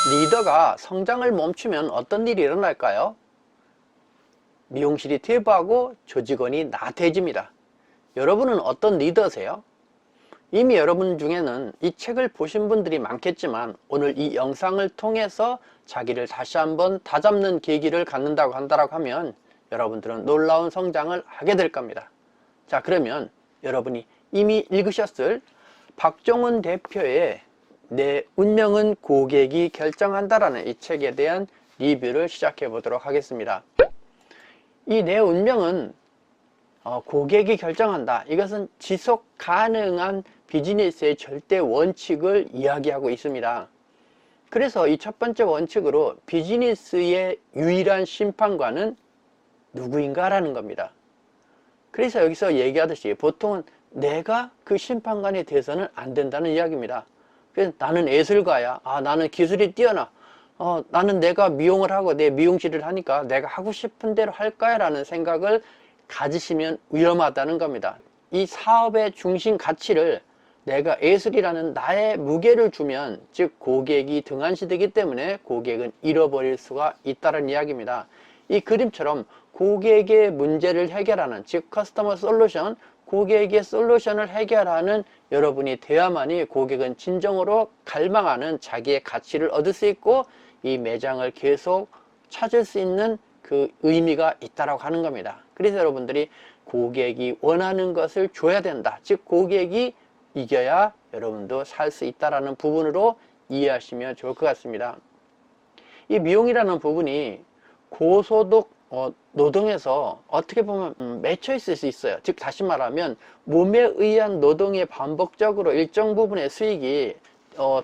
리더가 성장을 멈추면 어떤 일이 일어날까요? 미용실이 퇴보하고 조직원이 나태해집니다. 여러분은 어떤 리더세요? 이미 여러분 중에는 이 책을 보신 분들이 많겠지만 오늘 이 영상을 통해서 자기를 다시 한번 다잡는 계기를 갖는다고 한다고 하면 여러분들은 놀라운 성장을 하게 될 겁니다. 자, 그러면 여러분이 이미 읽으셨을 박종훈 대표의 내 운명은 고객이 결정한다라는 이 책에 대한 리뷰를 시작해 보도록 하겠습니다. 이 내 운명은 고객이 결정한다. 이것은 지속 가능한 비즈니스의 절대 원칙을 이야기하고 있습니다. 그래서 이 첫 번째 원칙으로 비즈니스의 유일한 심판관은 누구인가 라는 겁니다. 그래서 여기서 얘기하듯이 보통은 내가 그 심판관이 돼서는 안 된다는 이야기입니다. 그래서 나는 예술가야. 나는 기술이 뛰어나. 나는 내가 미용을 하고 내 미용실을 하니까 내가 하고 싶은 대로 할 거야 라는 생각을 가지시면 위험하다는 겁니다. 이 사업의 중심 가치를 내가 예술이라는 나의 무게를 주면, 즉 고객이 등한시되기 때문에 고객은 잃어버릴 수가 있다는 이야기입니다. 이 그림처럼 고객의 문제를 해결하는, 즉 커스터머 솔루션, 고객의 솔루션을 해결하는 여러분이 돼야만이 고객은 진정으로 갈망하는 자기의 가치를 얻을 수 있고 이 매장을 계속 찾을 수 있는 그 의미가 있다라고 하는 겁니다. 그래서 여러분들이 고객이 원하는 것을 줘야 된다. 즉 고객이 이겨야 여러분도 살 수 있다라는 부분으로 이해하시면 좋을 것 같습니다. 이 미용이라는 부분이 고소득 노동에서 어떻게 보면 맺혀 있을 수 있어요. 즉 다시 말하면 몸에 의한 노동에 반복적으로 일정 부분의 수익이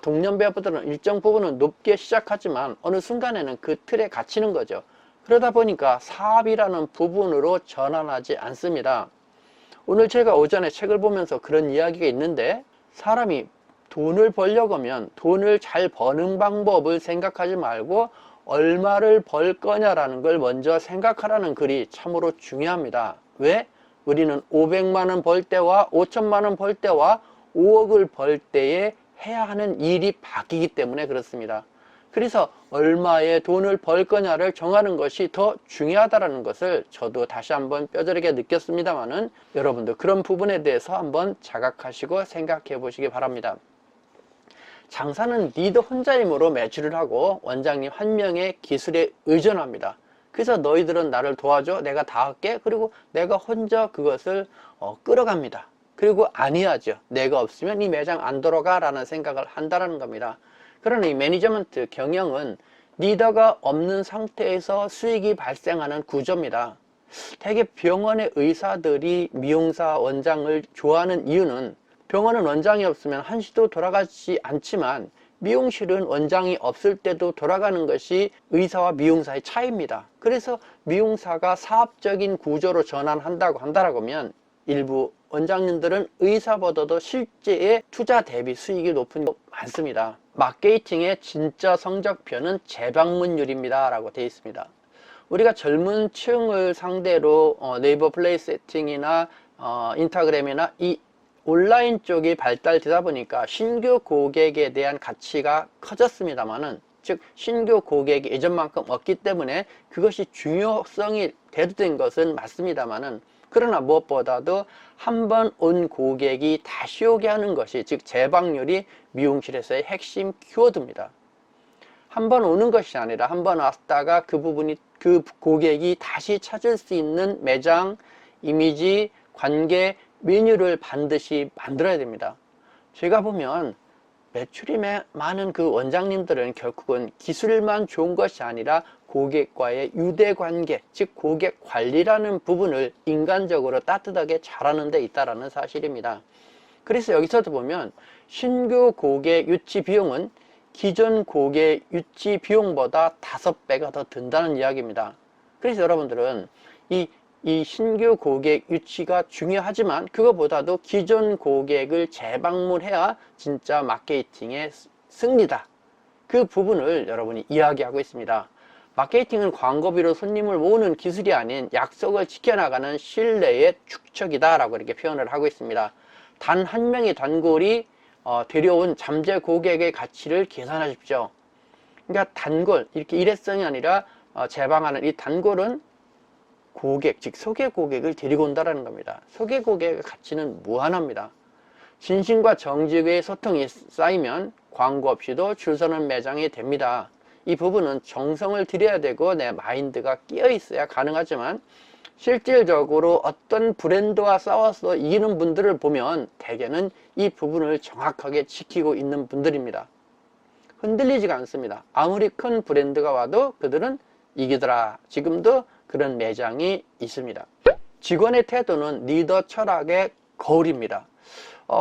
동년배보다는 일정 부분은 높게 시작하지만 어느 순간에는 그 틀에 갇히는 거죠. 그러다 보니까 사업이라는 부분으로 전환하지 않습니다. 오늘 제가 오전에 책을 보면서 그런 이야기가 있는데, 사람이 돈을 벌려고 하면 돈을 잘 버는 방법을 생각하지 말고 얼마를 벌 거냐라는 걸 먼저 생각하라는 글이 참으로 중요합니다. 왜? 우리는 500만 원 벌 때와 5천만 원 벌 때와 5억을 벌 때에 해야 하는 일이 바뀌기 때문에 그렇습니다. 그래서 얼마의 돈을 벌 거냐를 정하는 것이 더 중요하다는 것을 저도 다시 한번 뼈저리게 느꼈습니다만은, 여러분도 그런 부분에 대해서 한번 자각하시고 생각해 보시기 바랍니다. 장사는 리더 혼자의 힘으로 매출을 하고 원장님 한 명의 기술에 의존합니다. 그래서 너희들은 나를 도와줘, 내가 다 할게, 그리고 내가 혼자 그것을 끌어갑니다. 그리고 아니하죠. 내가 없으면 이 매장 안 돌아가 라는 생각을 한다는 겁니다. 그러나 이 매니저먼트 경영은 리더가 없는 상태에서 수익이 발생하는 구조입니다. 대개 병원의 의사들이 미용사 원장을 좋아하는 이유는, 병원은 원장이 없으면 한시도 돌아가지 않지만 미용실은 원장이 없을 때도 돌아가는 것이 의사와 미용사의 차이입니다. 그래서 미용사가 사업적인 구조로 전환한다고 하면 일부 원장님들은 의사보다도 실제의 투자 대비 수익이 높은 게 많습니다. 마케팅의 진짜 성적표는 재방문율입니다 라고 되어 있습니다. 우리가 젊은 층을 상대로 네이버 플레이 세팅이나 인스타그램이나 이 온라인 쪽이 발달되다 보니까 신규 고객에 대한 가치가 커졌습니다만은, 즉 신규 고객이 예전만큼 없기 때문에 그것이 중요성이 대두된 것은 맞습니다만은, 그러나 무엇보다도 한 번 온 고객이 다시 오게 하는 것이, 즉 재방률이 미용실에서의 핵심 키워드입니다. 한 번 오는 것이 아니라 한 번 왔다가 그 고객이 다시 찾을 수 있는 매장, 이미지, 관계, 메뉴를 반드시 만들어야 됩니다. 제가 보면 매출이 많은 그 원장님들은 결국은 기술만 좋은 것이 아니라 고객과의 유대관계, 즉 고객 관리라는 부분을 인간적으로 따뜻하게 잘하는 데 있다는 사실입니다. 그래서 여기서도 보면 신규 고객 유치 비용은 기존 고객 유치 비용보다 5배가 더 든다는 이야기입니다. 그래서 여러분들은 이 신규 고객 유치가 중요하지만 그거보다도 기존 고객을 재방문해야 진짜 마케팅의 승리다. 그 부분을 여러분이 이야기하고 있습니다. 마케팅은 광고비로 손님을 모으는 기술이 아닌 약속을 지켜나가는 신뢰의 축적이다 라고 이렇게 표현을 하고 있습니다. 단 한 명의 단골이 데려온 잠재 고객의 가치를 계산하십시오. 그러니까 단골, 이렇게 일회성이 아니라 제방하는 이 단골은 고객, 즉 소개 고객을 데리고 온다는 겁니다. 소개 고객의 가치는 무한합니다. 진심과 정직의 소통이 쌓이면 광고 없이도 줄 서는 매장이 됩니다. 이 부분은 정성을 들여야 되고 내 마인드가 끼어 있어야 가능하지만 실질적으로 어떤 브랜드와 싸워서 이기는 분들을 보면 대개는 이 부분을 정확하게 지키고 있는 분들입니다. 흔들리지가 않습니다. 아무리 큰 브랜드가 와도 그들은 이기더라. 지금도 그런 매장이 있습니다. 직원의 태도는 리더 철학의 거울입니다.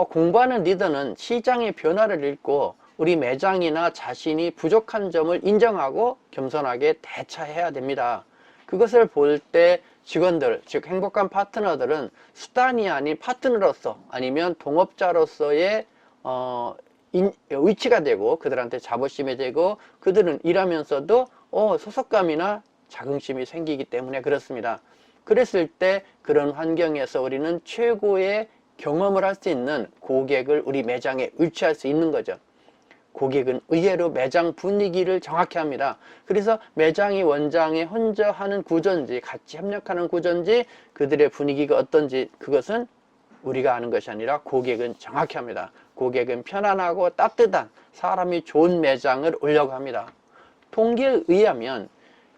공부하는 리더는 시장의 변화를 읽고 우리 매장이나 자신이 부족한 점을 인정하고 겸손하게 대처해야 됩니다. 그것을 볼 때 직원들, 즉 행복한 파트너들은 수단이 아닌 파트너로서 아니면 동업자로서의 위치가 되고 그들한테 자부심이 되고 그들은 일하면서도 소속감이나 자긍심이 생기기 때문에 그렇습니다. 그랬을 때 그런 환경에서 우리는 최고의 경험을 할 수 있는 고객을 우리 매장에 유치할 수 있는 거죠. 고객은 의외로 매장 분위기를 정확히 합니다. 그래서 매장이 원장에 혼자 하는 구조인지 같이 협력하는 구조인지 그들의 분위기가 어떤지 그것은 우리가 아는 것이 아니라 고객은 정확히 합니다. 고객은 편안하고 따뜻한 사람이 좋은 매장을 오려고 합니다. 통계에 의하면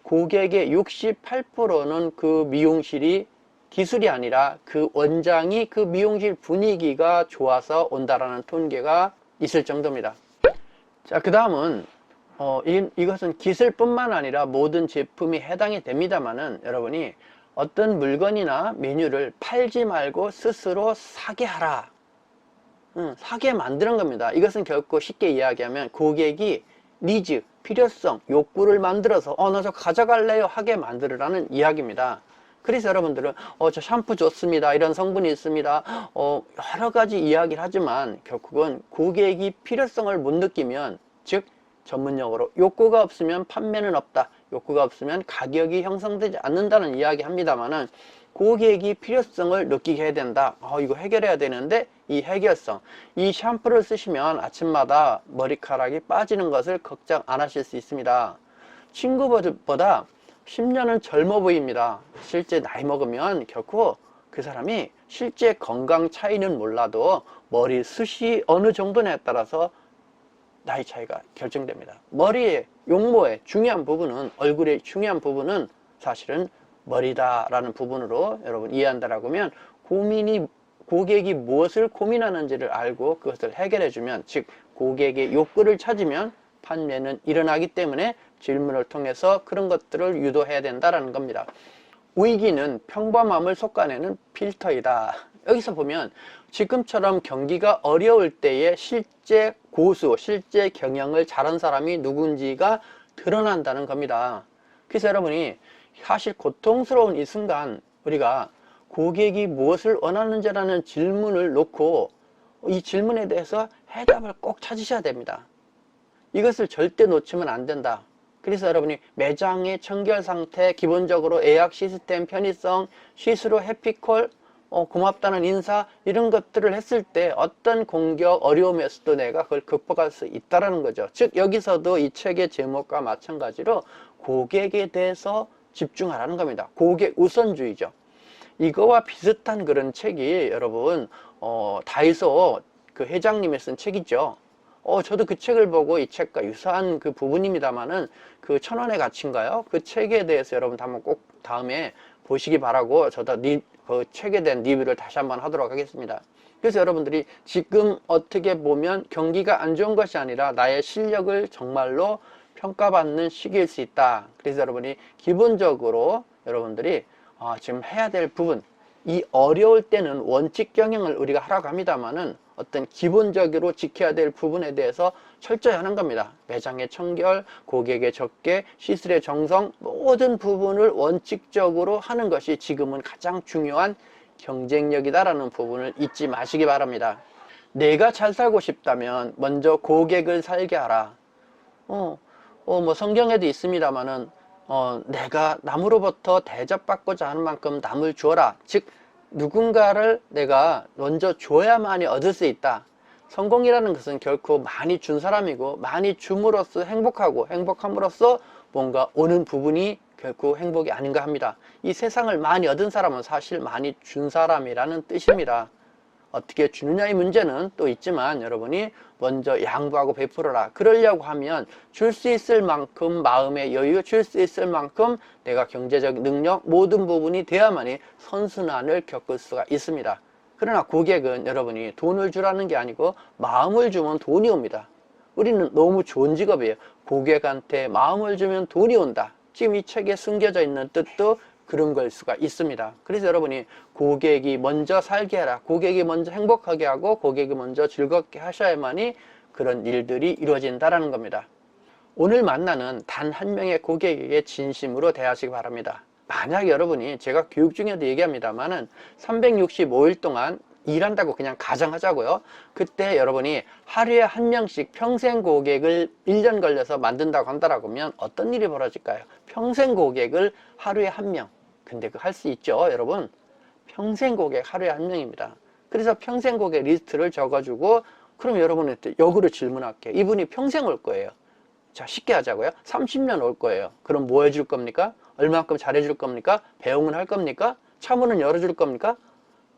고객의 68%는 그 미용실이 기술이 아니라 그 원장이 그 미용실 분위기가 좋아서 온다라는 통계가 있을 정도입니다. 자, 그 다음은 이것은 기술뿐만 아니라 모든 제품이 해당이 됩니다만은 여러분이 어떤 물건이나 메뉴를 팔지 말고 스스로 사게 하라. 사게 만드는 겁니다. 이것은 결코 쉽게 이야기하면 고객이 니즈, 필요성, 욕구를 만들어서 나 저 가져갈래요 하게 만들으라는 이야기입니다. 그래서 여러분들은 저 샴푸 좋습니다. 이런 성분이 있습니다. 여러 가지 이야기를 하지만 결국은 고객이 필요성을 못 느끼면 즉 전문용어로 욕구가 없으면 판매는 없다. 욕구가 없으면 가격이 형성되지 않는다는 이야기 합니다만은 고객이 필요성을 느끼게 해야 된다. 이거 해결해야 되는데 이 해결성, 이 샴푸를 쓰시면 아침마다 머리카락이 빠지는 것을 걱정 안 하실 수 있습니다. 친구보다 10년은 젊어 보입니다. 실제 나이 먹으면 결코 그 사람이 실제 건강 차이는 몰라도 머리숱이 어느 정도냐에 따라서 나이 차이가 결정됩니다. 머리의 용모의 중요한 부분은 얼굴의 중요한 부분은 사실은 머리다라는 부분으로 여러분 이해한다라고 하면 고객이 무엇을 고민하는지를 알고 그것을 해결해주면 즉 고객의 욕구를 찾으면 판매는 일어나기 때문에 질문을 통해서 그런 것들을 유도해야 된다라는 겁니다. 위기는 평범함을 솎아내는 필터이다. 여기서 보면 지금처럼 경기가 어려울 때에 실제 고수, 실제 경영을 잘한 사람이 누군지가 드러난다는 겁니다. 그래서 여러분이 사실 고통스러운 이 순간 우리가 고객이 무엇을 원하는지라는 질문을 놓고 이 질문에 대해서 해답을 꼭 찾으셔야 됩니다. 이것을 절대 놓치면 안 된다. 그래서 여러분이 매장의 청결 상태, 기본적으로 예약 시스템, 편의성, 시스루, 해피콜, 고맙다는 인사 이런 것들을 했을 때 어떤 공격, 어려움에서도 내가 그걸 극복할 수 있다는 거죠. 즉 여기서도 이 책의 제목과 마찬가지로 고객에 대해서 집중하라는 겁니다. 고객 우선주의죠. 이거와 비슷한 그런 책이 여러분 다이소 그 회장님이 쓴 책이죠. 저도 그 책을 보고 이 책과 유사한 그 부분입니다만은 그 1,000원의 가치인가요? 그 책에 대해서 여러분 한번 꼭 다음에 보시기 바라고 저도 그 책에 대한 리뷰를 다시 한번 하도록 하겠습니다. 그래서 여러분들이 지금 어떻게 보면 경기가 안 좋은 것이 아니라 나의 실력을 정말로 평가받는 시기일 수 있다. 그래서 여러분이 기본적으로 여러분들이 지금 해야 될 부분, 이 어려울 때는 원칙 경영을 우리가 하라고 합니다만은 어떤 기본적으로 지켜야 될 부분에 대해서 철저히 하는 겁니다. 매장의 청결, 고객의 접게, 시술의 정성 모든 부분을 원칙적으로 하는 것이 지금은 가장 중요한 경쟁력이다라는 부분을 잊지 마시기 바랍니다. 내가 잘 살고 싶다면 먼저 고객을 살게 하라. 뭐 성경에도 있습니다만은 내가 남으로부터 대접받고자 하는 만큼 남을 주어라. 즉 누군가를 내가 먼저 줘야만이 얻을 수 있다. 성공이라는 것은 결코 많이 준 사람이고, 많이 줌으로써 행복하고, 행복함으로써 뭔가 오는 부분이 결코 행복이 아닌가 합니다. 이 세상을 많이 얻은 사람은 사실 많이 준 사람이라는 뜻입니다. 어떻게 주느냐의 문제는 또 있지만, 여러분이 먼저 양보하고 베풀어라. 그러려고 하면 줄 수 있을 만큼 마음의 여유, 줄 수 있을 만큼 내가 경제적 능력, 모든 부분이 돼야만이 선순환을 겪을 수가 있습니다. 그러나 고객은 여러분이 돈을 주라는 게 아니고 마음을 주면 돈이 옵니다. 우리는 너무 좋은 직업이에요. 고객한테 마음을 주면 돈이 온다. 지금 이 책에 숨겨져 있는 뜻도 그런 걸 수가 있습니다. 그래서 여러분이 고객이 먼저 살게 하라. 고객이 먼저 행복하게 하고 고객이 먼저 즐겁게 하셔야만이 그런 일들이 이루어진다는 겁니다. 오늘 만나는 단 한 명의 고객에게 진심으로 대하시기 바랍니다. 만약 여러분이, 제가 교육 중에도 얘기합니다만은 365일 동안 일한다고 그냥 가정하자고요. 그때 여러분이 하루에 한 명씩 평생 고객을 1년 걸려서 만든다고 한다라고 하면 어떤 일이 벌어질까요? 평생 고객을 하루에 한 명. 근데 그 할 수 있죠, 여러분? 평생 고객 하루에 한 명입니다. 그래서 평생 고객 리스트를 적어주고, 그럼 여러분한테 역으로 질문할게요. 이분이 평생 올 거예요. 자, 쉽게 하자고요. 30년 올 거예요. 그럼 뭐 해줄 겁니까? 얼마만큼 잘해줄 겁니까? 배웅은 할 겁니까? 차문은 열어줄 겁니까?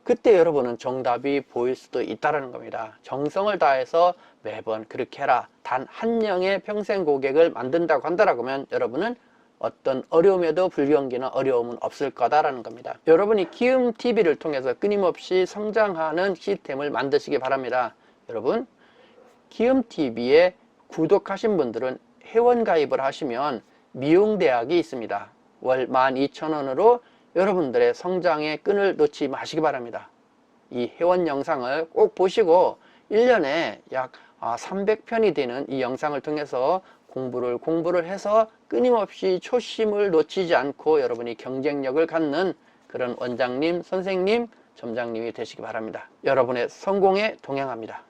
그때 여러분은 정답이 보일 수도 있다는 겁니다. 정성을 다해서 매번 그렇게 해라. 단 한 명의 평생 고객을 만든다고 한다라고 하면 여러분은 어떤 어려움에도 불경기나 어려움은 없을 거다라는 겁니다. 여러분이 키움TV를 통해서 끊임없이 성장하는 시스템을 만드시기 바랍니다. 여러분, 키움TV에 구독하신 분들은 회원가입을 하시면 미용대학이 있습니다. 월 12,000원으로 여러분들의 성장의 끈을 놓지 마시기 바랍니다. 이 회원 영상을 꼭 보시고 1년에 약 300편이 되는 이 영상을 통해서 공부를 해서 끊임없이 초심을 놓치지 않고 여러분이 경쟁력을 갖는 그런 원장님, 선생님, 점장님이 되시기 바랍니다. 여러분의 성공에 동행합니다.